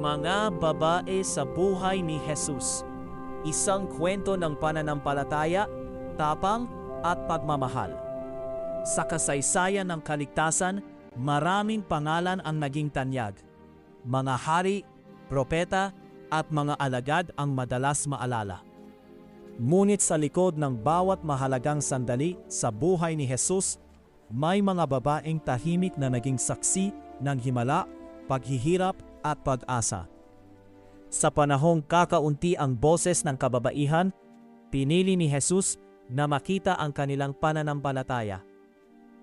Mga babae sa buhay ni Jesus. Isang kwento ng pananampalataya, tapang at pagmamahal. Sa kasaysayan ng kaligtasan, maraming pangalan ang naging tanyag. Mga hari, propeta at mga alagad ang madalas maalala. Ngunit sa likod ng bawat mahalagang sandali sa buhay ni Jesus, may mga babaeng tahimik na naging saksi ng himala, paghihirap at pag-asa. Sa panahong kakaunti ang boses ng kababaihan, pinili ni Jesus na makita ang kanilang pananampalataya.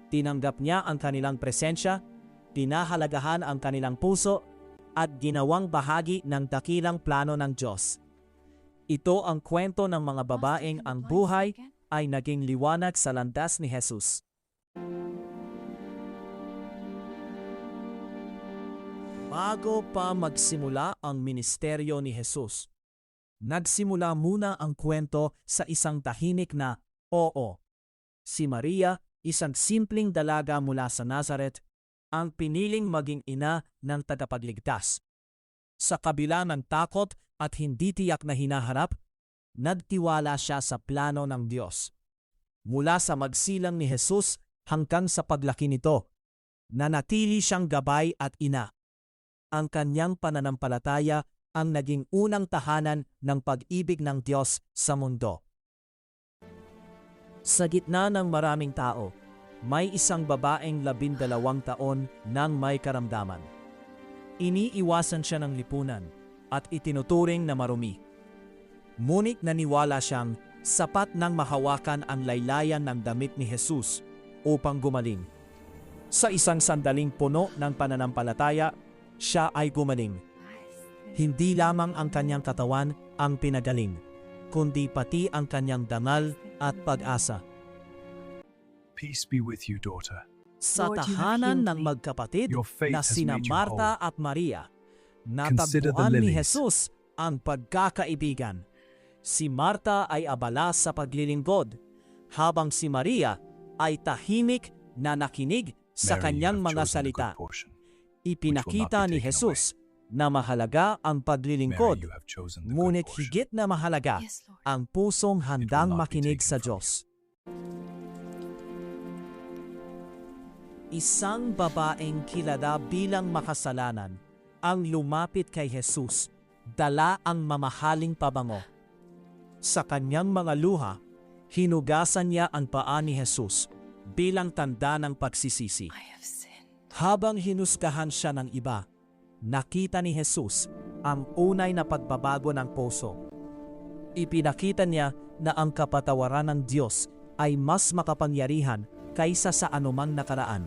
Tinanggap niya ang kanilang presensya, pinahalagahan ang kanilang puso, at ginawang bahagi ng dakilang plano ng Diyos. Ito ang kwento ng mga babaeng ang buhay ay naging liwanag sa landas ni Jesus. Bago pa magsimula ang ministeryo ni Jesus, nagsimula muna ang kwento sa isang tahimik na oo. Si Maria, isang simpleng dalaga mula sa Nazareth, ang piniling maging ina ng tagapagligtas. Sa kabila ng takot at hindi tiyak na hinaharap, nagtiwala siya sa plano ng Diyos. Mula sa magsilang ni Jesus hanggang sa paglaki nito, nanatili siyang gabay at ina. Ang kanyang pananampalataya ang naging unang tahanan ng pag-ibig ng Diyos sa mundo. Sa gitna ng maraming tao, may isang babaeng 12 taon nang may karamdaman. Iniiwasan siya ng lipunan at itinuturing na marumi. Ngunit naniwala siyang sapat nang mahawakan ang laylayan ng damit ni Jesus upang gumaling. Sa isang sandaling puno ng pananampalataya, siya ay gumaling. Hindi lamang ang kanyang katawan ang pinagaling, kundi pati ang kanyang dangal at pag-asa. Peace be with you, daughter. Sa tahanan ng magkapatid na sina Marta at Maria, natagpuan ni Jesus ang pagkakaibigan. Si Marta ay abala sa paglilingkod, habang si Maria ay tahimik na nakinig sa kanyang mga salita. Ipinakita ni Jesus na mahalaga ang paglilingkod, ngunit higit na mahalaga ang pusong handang makinig sa Diyos. Isang babaeng kilala bilang makasalanan ang lumapit kay Jesus, dala ang mamahaling pabango. Sa kanyang mga luha, hinugasan niya ang paa ni Jesus bilang tanda ng pagsisisi. Habang hinusgahan siya ng iba, nakita ni Jesus ang unay na pagbabago ng puso. Ipinakita niya na ang kapatawaran ng Diyos ay mas makapangyarihan kaysa sa anumang nakaraan.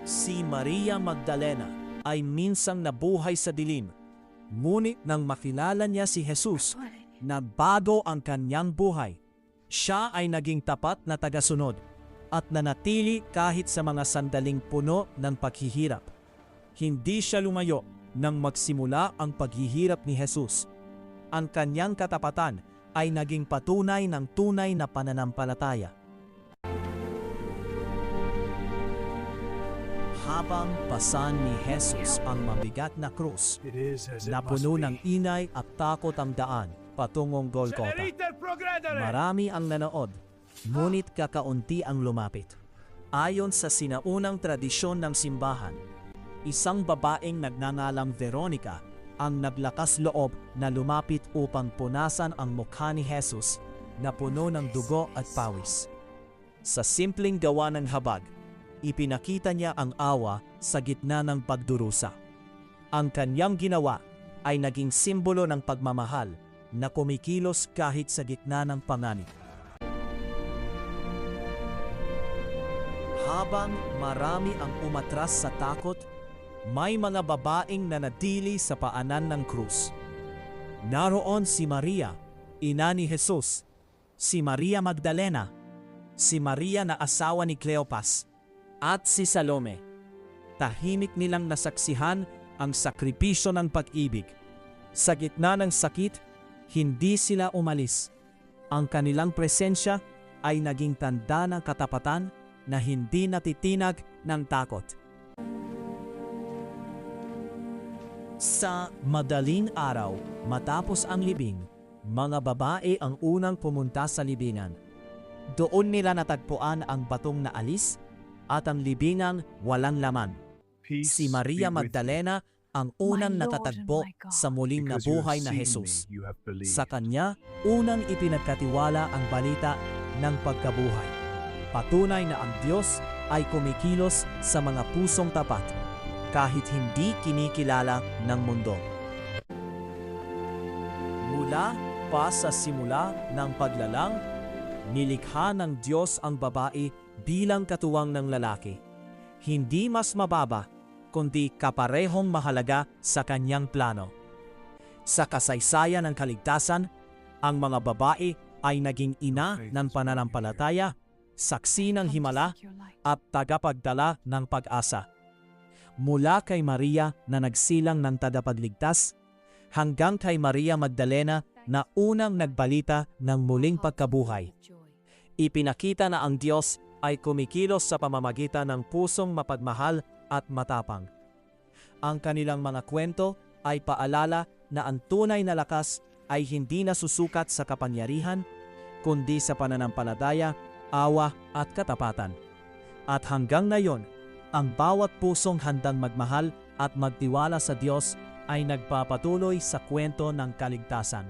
Si Maria Magdalena ay minsang nabuhay sa dilim, ngunit nang makilala niya si Jesus, nabago ang kanyang buhay. Siya ay naging tapat na tagasunod at nanatili kahit sa mga sandaling puno ng paghihirap. Hindi siya lumayo nang magsimula ang paghihirap ni Jesus. Ang kanyang katapatan ay naging patunay ng tunay na pananampalataya. Habang pasan ni Jesus ang mabigat na krus, napuno ng inay at takot ang daan patungong Golgotha. Marami ang nanood, ngunit kakaunti ang lumapit. Ayon sa sinaunang tradisyon ng simbahan, isang babaeng nagngangalang Veronica ang naglakas loob na lumapit upang punasan ang mukha ni Jesus na puno ng dugo at pawis. Sa simpleng gawa ng habag, ipinakita niya ang awa sa gitna ng pagdurusa. Ang kanyang ginawa ay naging simbolo ng pagmamahal na kumikilos kahit sa gitna ng panganib. Habang marami ang umatras sa takot, may mga babaeng nanatili sa paanan ng krus. Naroon si Maria, ina ni Jesus, si Maria Magdalena, si Maria na asawa ni Cleopas, at si Salome. Tahimik nilang nasaksihan ang sakripisyo ng pag-ibig. Sa gitna ng sakit, hindi sila umalis. Ang kanilang presensya ay naging tanda ng katapatan na hindi natitinag ng takot. Sa madaling araw, matapos ang libing, mga babae ang unang pumunta sa libingan. Doon nila natagpuan ang batong na alis at ang libingang walang laman. Peace Si Maria be with you. Magdalena ang unang My Lord natatagpo and my God. sa muling Because you have nabuhay na seen Jesus. me, you have believed. Sa kanya, unang ipinagkatiwala ang balita ng pagkabuhay. Patunay na ang Diyos ay kumikilos sa mga pusong tapat, kahit hindi kinikilala ng mundo. Mula pa sa simula ng paglalang, nilikha ng Diyos ang babae bilang katuwang ng lalaki. Hindi mas mababa, kundi kaparehong mahalaga sa kanyang plano. Sa kasaysayan ng kaligtasan, ang mga babae ay naging ina ng pananampalataya, saksi ng himala at tagapagdala ng pag-asa. Mula kay Maria na nagsilang ng tagapagligtas, hanggang kay Maria Magdalena na unang nagbalita ng muling pagkabuhay. Ipinakita na ang Diyos ay kumikilos sa pamamagitan ng pusong mapagmahal at matapang. Ang kanilang mga kwento ay paalala na ang tunay na lakas ay hindi nasusukat sa kapangyarihan, kundi sa pananampalataya, awa at katapatan. At hanggang ngayon, ang bawat pusong handang magmahal at magtiwala sa Diyos ay nagpapatuloy sa kwento ng kaligtasan.